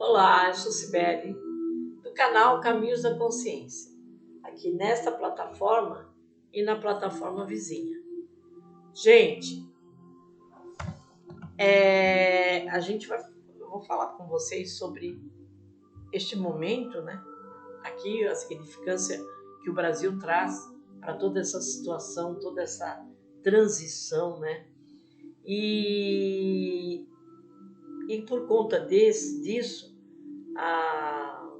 Olá, eu sou Cibele, do canal Caminhos da Consciência, aqui nesta plataforma e na plataforma vizinha. Gente, eu vou falar com vocês sobre este momento, né? Aqui a significância que o Brasil traz para toda essa situação, toda essa transição, né? E por conta disso, a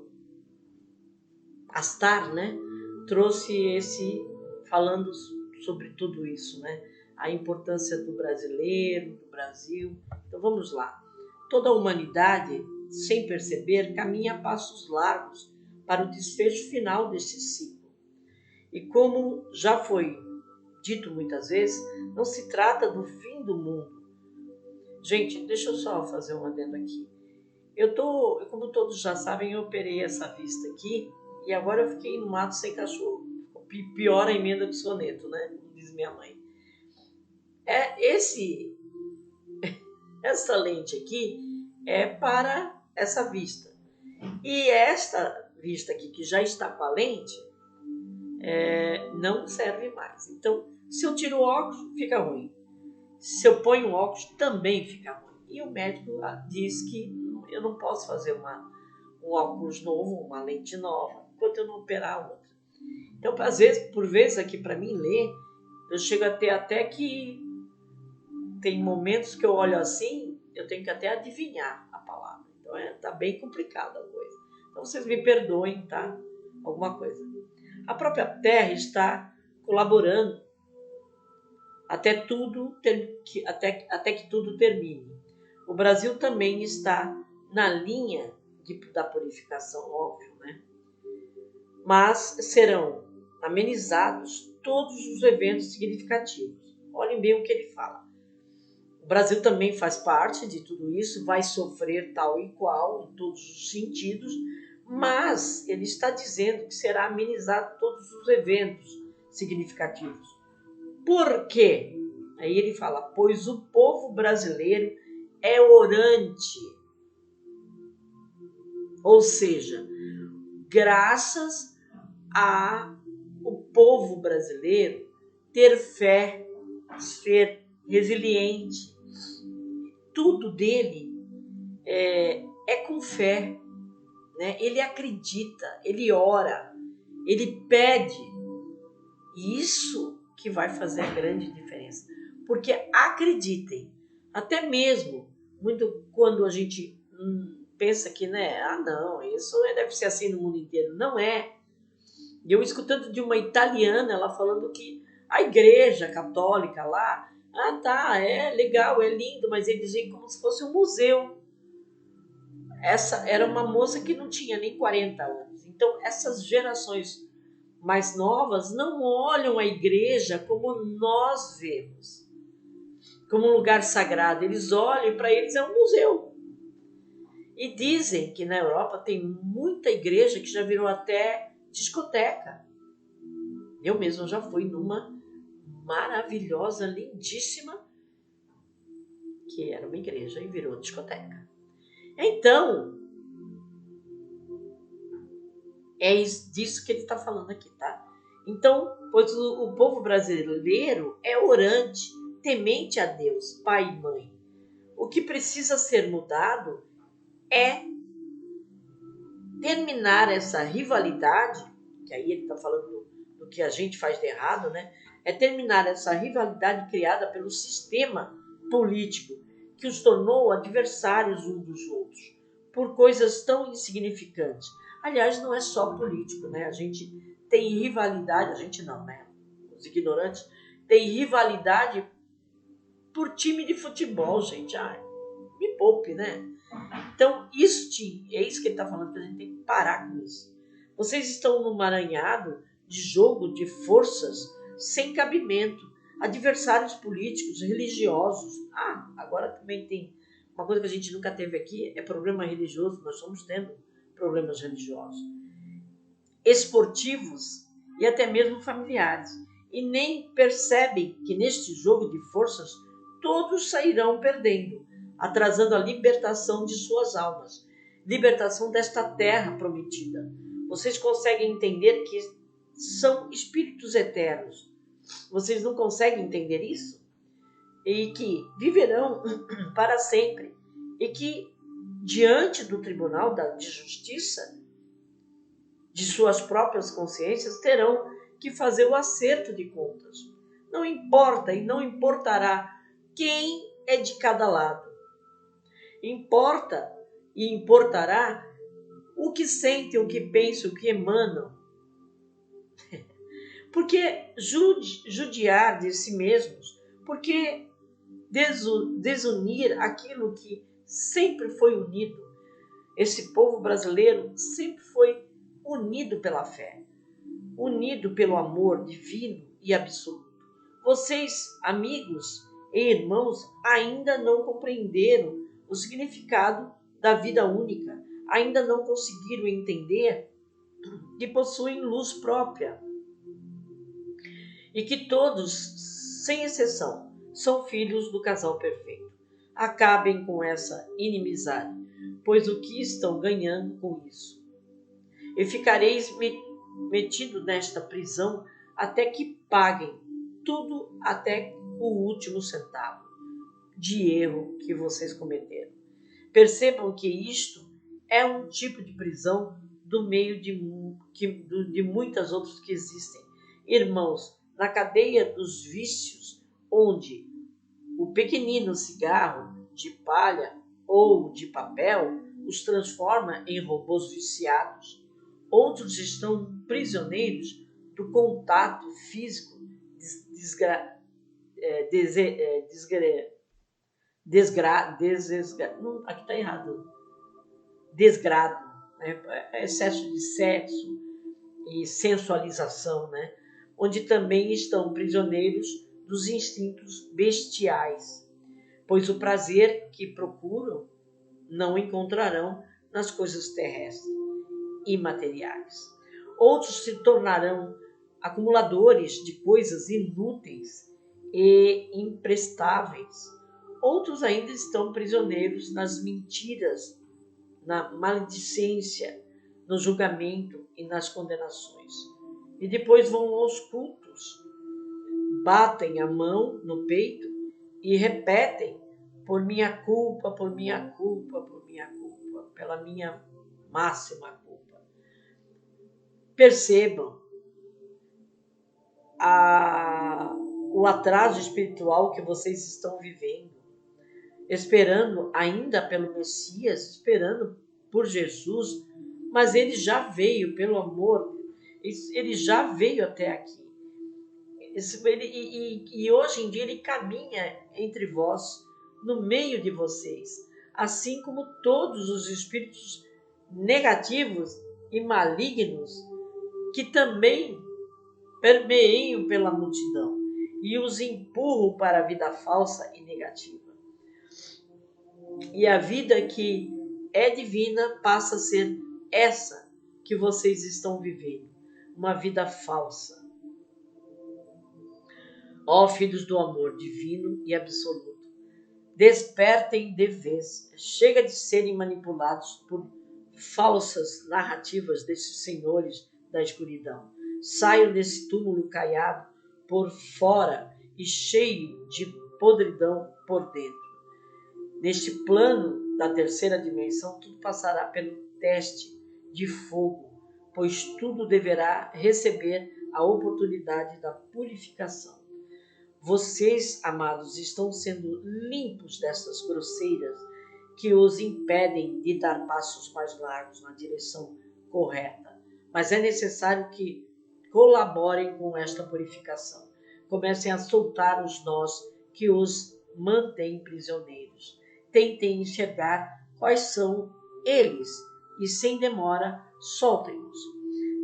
Astar, né, trouxe falando sobre tudo isso, né, a importância do brasileiro, do Brasil. Então vamos lá. Toda a humanidade, sem perceber, caminha a passos largos para o desfecho final deste ciclo. E como já foi dito muitas vezes, não se trata do fim do mundo. Gente, deixa eu só fazer um adendo aqui. Como todos já sabem, eu operei essa vista aqui e agora eu fiquei no mato sem cachorro. Pior a emenda do soneto, né? Como diz minha mãe. Essa lente aqui é para essa vista. E esta vista aqui, que já está com a lente, não serve mais. Então, se eu tiro o óculos, fica ruim. Se eu ponho o óculos, também fica ruim. E o médico diz que eu não posso fazer um óculos novo, uma lente nova, enquanto eu não operar a outra. Então, por vezes aqui para mim ler, eu chego a ter até que tem momentos que eu olho assim, eu tenho que até adivinhar a palavra. Então, tá bem complicada a coisa. Então, vocês me perdoem, tá? Alguma coisa. A própria Terra está colaborando até que tudo termine. O Brasil também está na linha da purificação, óbvio, né? Mas serão amenizados todos os eventos significativos. Olhem bem o que ele fala. O Brasil também faz parte de tudo isso, vai sofrer tal e qual, em todos os sentidos, mas ele está dizendo que será amenizado todos os eventos significativos. Por quê? Aí ele fala, pois o povo brasileiro é orante. Ou seja, graças ao povo brasileiro ter fé, ser resiliente, tudo dele é com fé, né? Ele acredita, ele ora, ele pede. E isso que vai fazer a grande diferença. Porque acreditem, até mesmo muito quando a gente pensa que, né, não, isso deve ser assim no mundo inteiro. Não é. E eu escutando de uma italiana, ela falando que a igreja católica lá, tá, é legal, é lindo, mas eles veem como se fosse um museu. Essa era uma moça que não tinha nem 40 anos. Então, essas gerações mais novas não olham a igreja como nós vemos, como um lugar sagrado. Eles olham e para eles é um museu. E dizem que na Europa tem muita igreja que já virou até discoteca. Eu mesma já fui numa maravilhosa, lindíssima, que era uma igreja e virou discoteca. Então, é disso que ele está falando aqui, tá? Então, pois o povo brasileiro é orante, temente a Deus, pai e mãe. O que precisa ser mudado é terminar essa rivalidade, que aí ele está falando do que a gente faz de errado, né? É terminar essa rivalidade criada pelo sistema político que os tornou adversários uns dos outros, por coisas tão insignificantes. Aliás, não é só político, né? A gente tem rivalidade, a gente não, né? Os ignorantes têm rivalidade por time de futebol, gente. Me poupe, né? Então, é isso que ele está falando, que a gente tem que parar com isso. Vocês estão num emaranhado de jogo de forças sem cabimento, adversários políticos, religiosos. Agora também tem uma coisa que a gente nunca teve aqui, é problema religioso, nós estamos tendo problemas religiosos, esportivos e até mesmo familiares. E nem percebem que neste jogo de forças todos sairão perdendo, atrasando a libertação de suas almas. libertação desta terra prometida. Vocês conseguem entender que são espíritos eternos. Vocês não conseguem entender isso? E que viverão para sempre. E que, diante do tribunal de justiça, de suas próprias consciências, terão que fazer o acerto de contas. Não importa e não importará quem é de cada lado. Importa e importará o que sentem, o que pensam, o que emanam. Porque judiar de si mesmos, porque desunir aquilo que sempre foi unido. Esse povo brasileiro sempre foi unido pela fé, unido pelo amor divino e absoluto. Vocês, amigos e irmãos, ainda não compreenderam o significado da vida única, ainda não conseguiram entender que possuem luz própria e que todos, sem exceção, são filhos do casal perfeito. Acabem com essa inimizade, pois o que estão ganhando com isso? E ficareis metido nesta prisão até que paguem tudo, até o último centavo de erro que vocês cometeram. Percebam que isto é um tipo de prisão do meio de muitas outras que existem. Irmãos, na cadeia dos vícios, onde o pequenino cigarro de palha ou de papel os transforma em robôs viciados, outros estão prisioneiros do contato físico aqui está errado, desgrado, né? Excesso de sexo e sensualização, né? Onde também estão prisioneiros dos instintos bestiais, pois o prazer que procuram não encontrarão nas coisas terrestres e materiais. Outros se tornarão acumuladores de coisas inúteis e imprestáveis. Outros ainda estão prisioneiros nas mentiras, na maledicência, no julgamento e nas condenações. E depois vão aos cultos, batem a mão no peito e repetem: por minha culpa, por minha culpa, por minha culpa, pela minha máxima culpa. Percebam o atraso espiritual que vocês estão vivendo, esperando ainda pelo Messias, esperando por Jesus, mas ele já veio, pelo amor, ele já veio até aqui. E hoje em dia ele caminha entre vós, no meio de vocês, assim como todos os espíritos negativos e malignos que também permeiam pela multidão e os empurram para a vida falsa e negativa. E a vida que é divina passa a ser essa que vocês estão vivendo, uma vida falsa. Ó filhos do amor divino e absoluto, despertem de vez, chega de serem manipulados por falsas narrativas desses senhores da escuridão. Saiam desse túmulo caiado por fora e cheio de podridão por dentro. Neste plano da terceira dimensão, tudo passará pelo teste de fogo, pois tudo deverá receber a oportunidade da purificação. Vocês, amados, estão sendo limpos dessas grosseiras que os impedem de dar passos mais largos na direção correta. Mas é necessário que colaborem com esta purificação. Comecem a soltar os nós que os mantêm prisioneiros. Tentem enxergar quais são eles e, sem demora, soltem-os.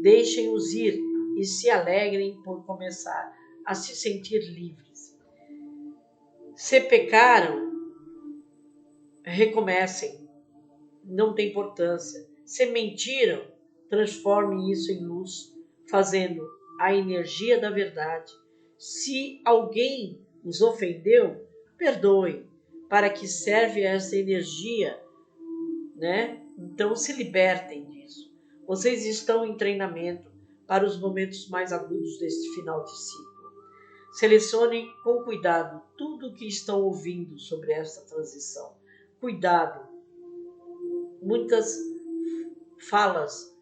Deixem-os ir e se alegrem por começar a se sentir livres. Se pecaram, recomecem, não tem importância. Se mentiram, transformem isso em luz, fazendo a energia da verdade. Se alguém os ofendeu, perdoem. Para que serve essa energia, né? Então se libertem disso. Vocês estão em treinamento para os momentos mais agudos deste final de ciclo. Selecionem com cuidado tudo o que estão ouvindo sobre esta transição. Cuidado. Muitas falas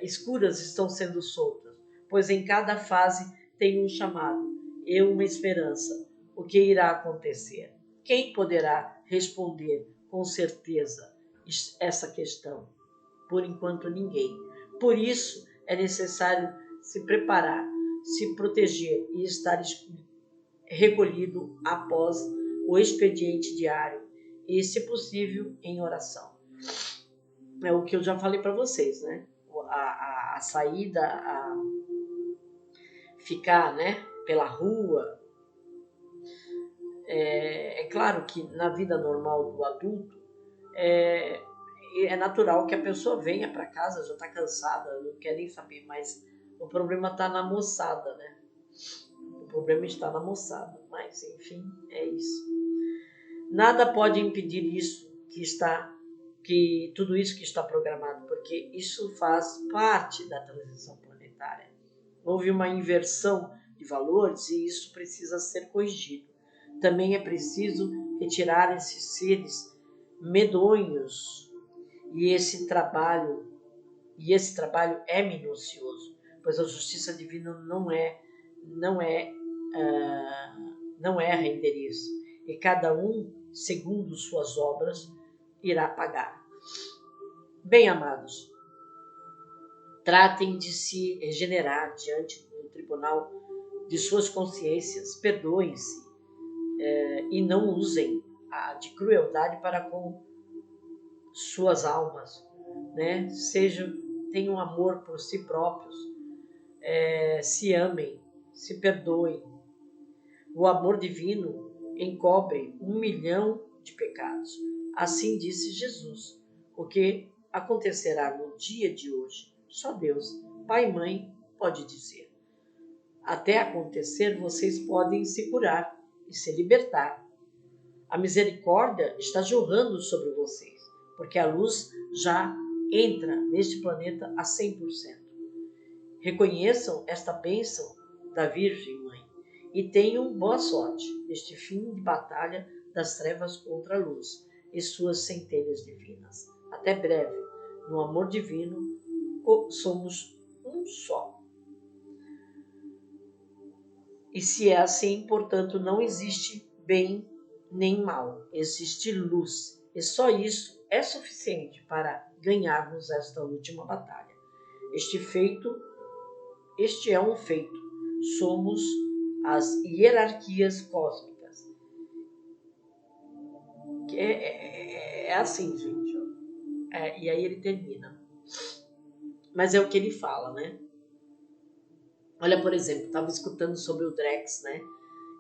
escuras estão sendo soltas, pois em cada fase tem um chamado e uma esperança. O que irá acontecer? Quem poderá responder com certeza essa questão? Por enquanto, ninguém. Por isso, é necessário se preparar, se proteger e estar recolhido após o expediente diário e, se possível, em oração. É o que eu já falei para vocês, né? A saída, a ficar, né, pela rua. É claro que na vida normal do adulto é natural que a pessoa venha para casa, já está cansada, não quer nem saber, mas o problema está na moçada, né? O problema está na moçada, mas enfim, é isso. Nada pode impedir isso que tudo isso que está programado, porque isso faz parte da transição planetária. Houve uma inversão de valores e isso precisa ser corrigido. Também é preciso retirar esses seres medonhos e esse trabalho é minucioso, pois a justiça divina não erra endereço e cada um, segundo suas obras, irá pagar. Bem, amados, tratem de se regenerar diante do tribunal de suas consciências, perdoem-se e não usem de crueldade para com suas almas, né? Tenham amor por si próprios, se amem, se perdoem. O amor divino encobre 1 milhão de pecados. Assim disse Jesus. O que acontecerá no dia de hoje, só Deus, Pai e Mãe, pode dizer. Até acontecer, vocês podem se curar e se libertar. A misericórdia está jorrando sobre vocês, porque a luz já entra neste planeta a 100%. Reconheçam esta bênção da Virgem Mãe e tenham boa sorte neste fim de batalha das trevas contra a luz e suas centelhas divinas. Até breve, no amor divino, somos um só. E se é assim, portanto, não existe bem nem mal, existe luz. E só isso é suficiente para ganharmos esta última batalha. Este é um feito. Somos as hierarquias cósmicas. É assim, gente. E aí ele termina. Mas é o que ele fala, né? Olha, por exemplo, estava escutando sobre o Drex, né?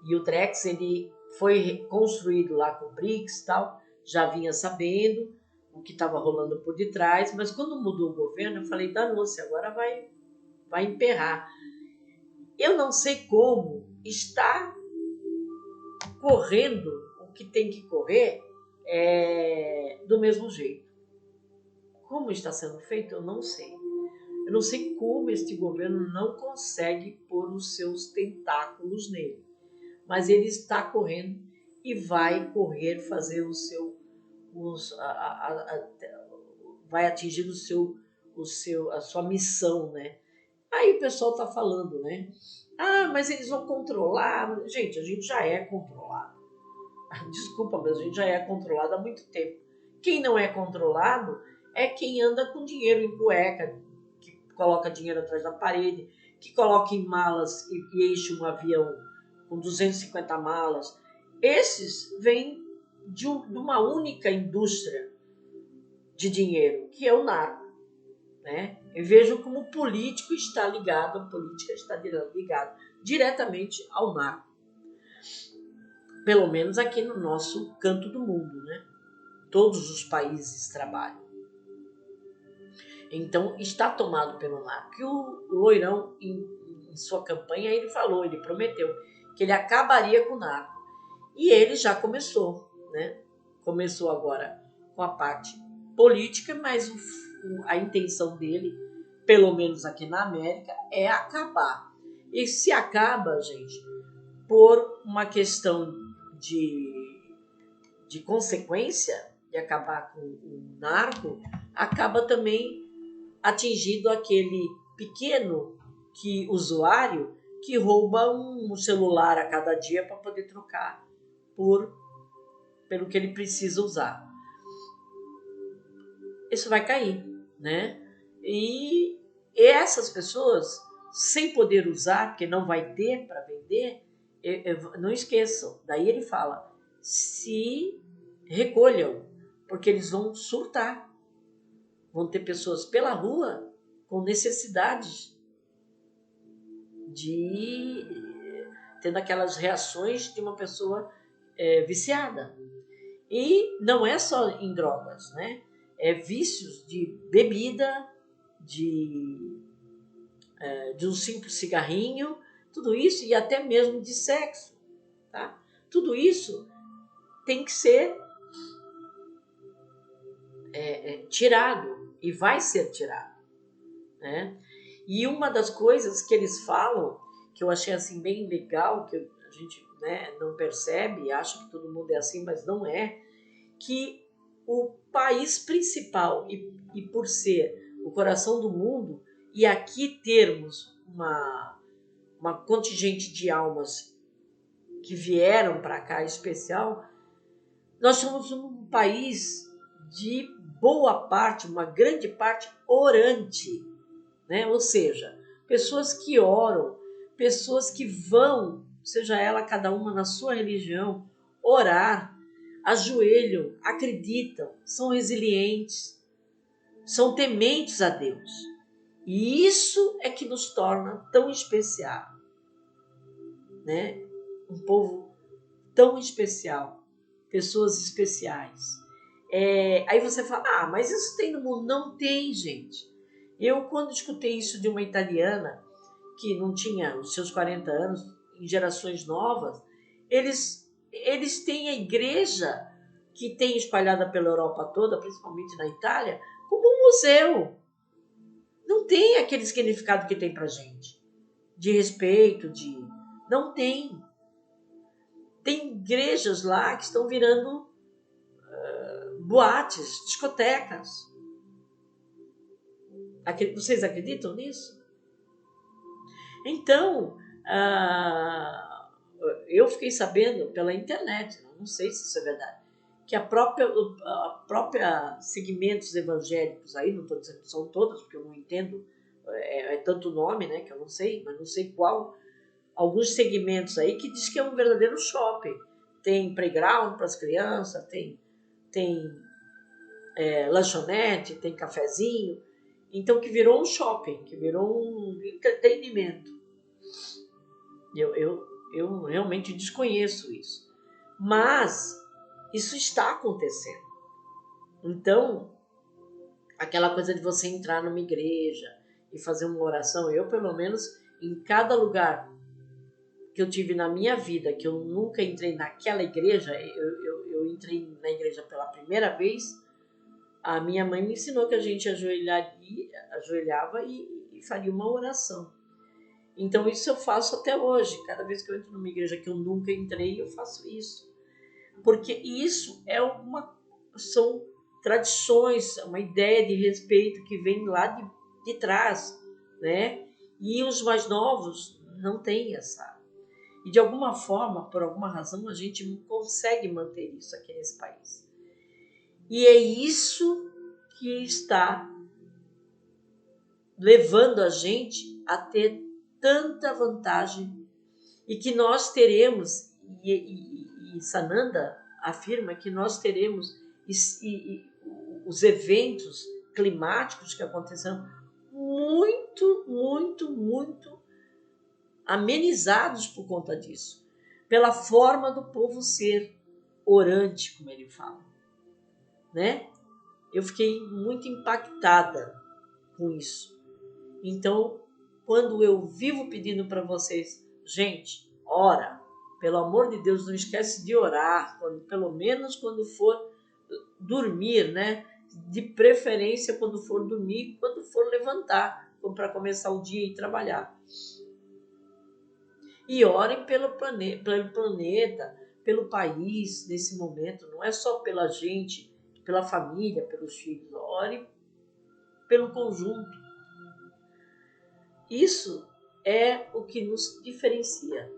E o Drex, ele foi construído lá com o BRICS e tal, já vinha sabendo o que estava rolando por detrás, mas quando mudou o governo, eu falei, danou-se, agora vai emperrar. Eu não sei como está correndo o que tem que correr do mesmo jeito. Como está sendo feito, eu não sei. Eu não sei como este governo não consegue pôr os seus tentáculos nele. Mas ele está correndo e vai correr, fazer vai atingir a sua missão, né? Aí o pessoal está falando, né? Ah, mas eles vão controlar. Gente, a gente já é controlado. Desculpa, mas a gente já é controlado há muito tempo. Quem não é controlado é quem anda com dinheiro em cueca, que coloca dinheiro atrás da parede, que coloca em malas e enche um avião com 250 malas. Esses vêm de uma única indústria de dinheiro, que é o narco. Né? Eu vejo como o político está ligado, a política está ligada diretamente ao narco. Pelo menos aqui no nosso canto do mundo, né? Todos os países trabalham. Então, está tomado pelo narco. E o Loirão, em sua campanha, ele prometeu que ele acabaria com o narco. E ele já começou, né? Começou agora com a parte política, mas a intenção dele, pelo menos aqui na América, é acabar. E se acaba, gente, por uma questão de consequência, de acabar com o narco, acaba também atingindo aquele pequeno usuário que rouba um celular a cada dia para poder trocar pelo que ele precisa usar. Isso vai cair, né? E essas pessoas, sem poder usar, porque não vai ter para vender, não esqueçam. Daí ele fala, se recolham, porque eles vão surtar. Vão ter pessoas pela rua com necessidades tendo aquelas reações de uma pessoa viciada. E não é só em drogas, né? É vícios de bebida, de um simples cigarrinho, tudo isso, e até mesmo de sexo, tá? Tudo isso tem que ser tirado, e vai ser tirado, né? E uma das coisas que eles falam, que eu achei assim bem legal, que a gente, né, não percebe, acha que todo mundo é assim, mas não é, que o país principal, e por ser o coração do mundo, e aqui termos uma contingente de almas que vieram para cá especial, nós somos um país de boa parte, uma grande parte orante, né? Ou seja, pessoas que oram, pessoas que vão, seja ela cada uma na sua religião, orar, ajoelham, acreditam, são resilientes, são tementes a Deus. E isso é que nos torna tão especial, né? Um povo tão especial, pessoas especiais. Aí você fala, mas isso tem no mundo? Não tem, gente. Eu, quando escutei isso de uma italiana, que não tinha os seus 40 anos, em gerações novas, eles têm a igreja, que tem espalhada pela Europa toda, principalmente na Itália, como um museu. Não tem aquele significado que tem pra gente, de respeito, não tem. Tem igrejas lá que estão virando boates, discotecas. Vocês acreditam nisso? Então, eu fiquei sabendo pela internet, não sei se isso é verdade, que a própria segmentos evangélicos aí, não estou dizendo que são todos, porque eu não entendo, é tanto nome, né, que eu não sei, mas não sei qual, alguns segmentos aí que diz que é um verdadeiro shopping. Tem playground para as crianças, tem lanchonete, tem cafezinho, então que virou um shopping, que virou um entretenimento. Eu realmente desconheço isso. Mas isso está acontecendo. Então, aquela coisa de você entrar numa igreja e fazer uma oração, eu pelo menos, em cada lugar que eu tive na minha vida, que eu nunca entrei naquela igreja, eu entrei na igreja pela primeira vez, a minha mãe me ensinou que a gente ajoelhava e faria uma oração. Então isso eu faço até hoje. Cada vez que eu entro numa igreja que eu nunca entrei, eu faço isso. Porque isso são tradições, uma ideia de respeito que vem lá de trás, né? E os mais novos não têm essa. E de alguma forma, por alguma razão, a gente consegue manter isso aqui nesse país. E é isso que está levando a gente a ter tanta vantagem, e que nós teremos, e Sananda afirma que nós teremos os eventos climáticos que aconteceram muito, muito, muito amenizados por conta disso, pela forma do povo ser orante, como ele fala, né? Eu fiquei muito impactada com isso. Então, quando eu vivo pedindo para vocês, gente, ora, pelo amor de Deus, não esquece de orar, pelo menos quando for dormir, né? de preferência quando for dormir, quando for levantar, para começar o dia e trabalhar. E orem pelo planeta, pelo país nesse momento, não é só pela gente, pela família, pelos filhos, orem pelo conjunto. Isso é o que nos diferencia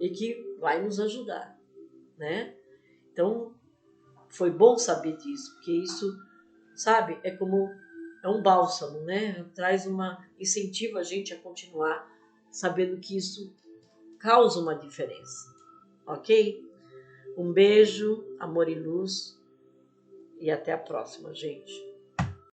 e que vai nos ajudar, né? Então, foi bom saber disso, porque isso, sabe, é um bálsamo, né? Incentiva a gente a continuar sabendo que isso causa uma diferença, ok? Um beijo, amor e luz, e até a próxima, gente.